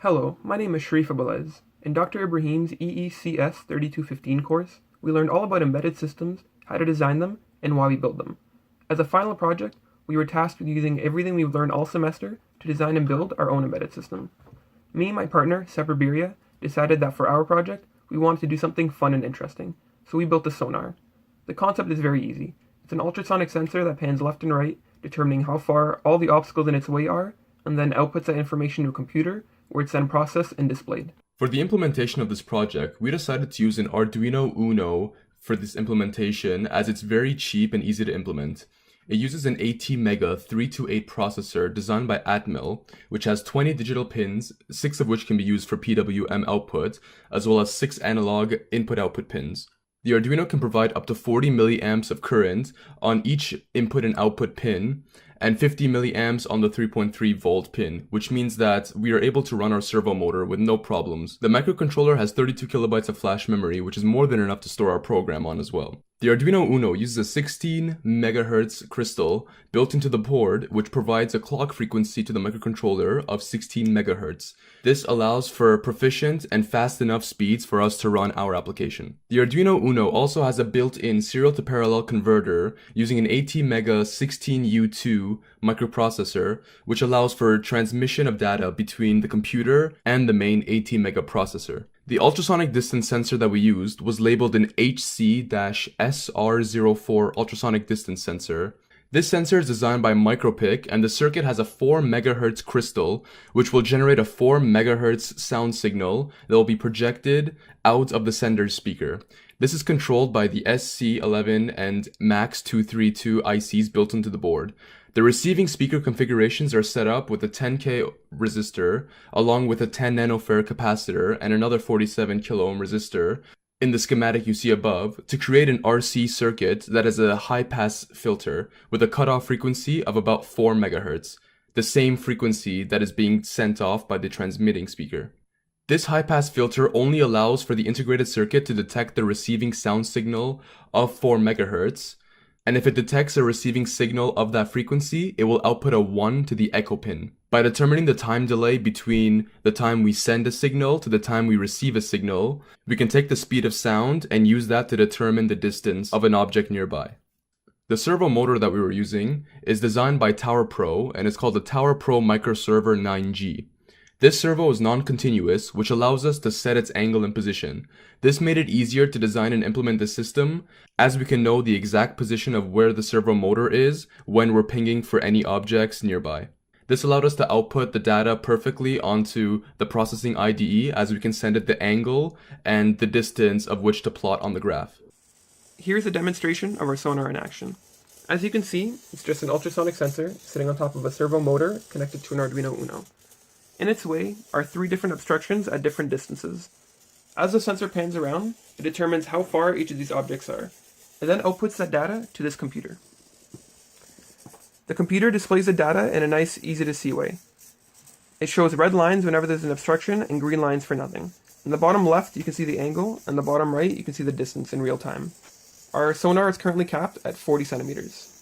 Hello, my name is Shareif Aboelaze. In Dr. Ibrahim's EECS 3215 course, we learned all about embedded systems, how to design them, and why we build them. As a final project, we were tasked with using everything we've learned all semester to design and build our own embedded system. Me and my partner, Sepehr, decided that for our project, we wanted to do something fun and interesting, so we built a sonar. The concept is very easy. It's an ultrasonic sensor that pans left and right, determining how far all the obstacles in its way are, and then outputs that information to a computer, where it's then processed and displayed. For the implementation of this project, we decided to use an Arduino Uno for this implementation as it's very cheap and easy to implement. It uses an ATmega 328 processor designed by Atmel, which has 20 digital pins, 6 of which can be used for PWM output, as well as 6 analog input-output pins. The Arduino can provide up to 40 milliamps of current on each input and output pin, and 50 milliamps on the 3.3 volt pin, which means that we are able to run our servo motor with no problems. The microcontroller has 32 kilobytes of flash memory, which is more than enough to store our program on as well. The Arduino Uno uses a 16 MHz crystal built into the board, which provides a clock frequency to the microcontroller of 16 MHz. This allows for proficient and fast enough speeds for us to run our application. The Arduino Uno also has a built-in serial to parallel converter using an ATmega 16U2 microprocessor, which allows for transmission of data between the computer and the main ATmega processor. The ultrasonic distance sensor that we used was labeled an HC-SR04 ultrasonic distance sensor. This sensor is designed by Micropic, and the circuit has a 4 MHz crystal, which will generate a 4 MHz sound signal that will be projected out of the sender's speaker. This is controlled by the SC11 and MAX232 ICs built into the board. The receiving speaker configurations are set up with a 10K resistor, along with a 10 nanofarad capacitor and another 47 kilo ohm resistor in the schematic you see above, to create an RC circuit that has a high-pass filter with a cutoff frequency of about 4 MHz, the same frequency that is being sent off by the transmitting speaker. This high-pass filter only allows for the integrated circuit to detect the receiving sound signal of 4 MHz, and if it detects a receiving signal of that frequency, it will output a 1 to the echo pin. By determining the time delay between the time we send a signal to the time we receive a signal, we can take the speed of sound and use that to determine the distance of an object nearby. The servo motor that we were using is designed by Tower Pro, and it's called the Tower Pro Microserver 9G. This servo is non-continuous, which allows us to set its angle and position. This made it easier to design and implement the system, as we can know the exact position of where the servo motor is when we're pinging for any objects nearby. This allowed us to output the data perfectly onto the processing IDE, as we can send it the angle and the distance of which to plot on the graph. Here's a demonstration of our sonar in action. As you can see, it's just an ultrasonic sensor sitting on top of a servo motor connected to an Arduino Uno. In its way are 3 different obstructions at different distances. As the sensor pans around, it determines how far each of these objects are, and then outputs that data to this computer. The computer displays the data in a nice, easy-to-see way. It shows red lines whenever there's an obstruction and green lines for nothing. In the bottom left, you can see the angle, and the bottom right, you can see the distance in real time. Our sonar is currently capped at 40 centimeters.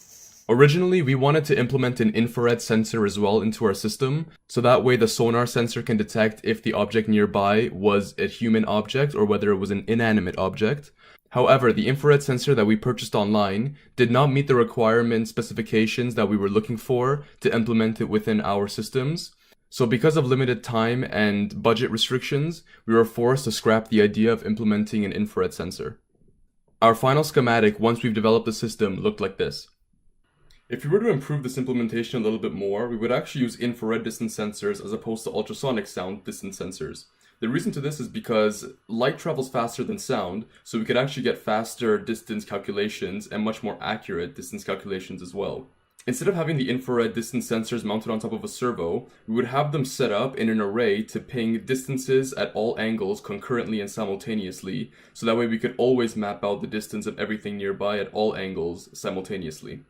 Originally, we wanted to implement an infrared sensor as well into our system, so that way the sonar sensor can detect if the object nearby was a human object or whether it was an inanimate object. However, the infrared sensor that we purchased online did not meet the requirement specifications that we were looking for to implement it within our systems. So because of limited time and budget restrictions, we were forced to scrap the idea of implementing an infrared sensor. Our final schematic, once we've developed the system, looked like this. If we were to improve this implementation a little bit more, we would actually use infrared distance sensors as opposed to ultrasonic sound distance sensors. The reason to this is because light travels faster than sound, so we could actually get faster distance calculations and much more accurate distance calculations as well. Instead of having the infrared distance sensors mounted on top of a servo, we would have them set up in an array to ping distances at all angles concurrently and simultaneously, so that way we could always map out the distance of everything nearby at all angles simultaneously.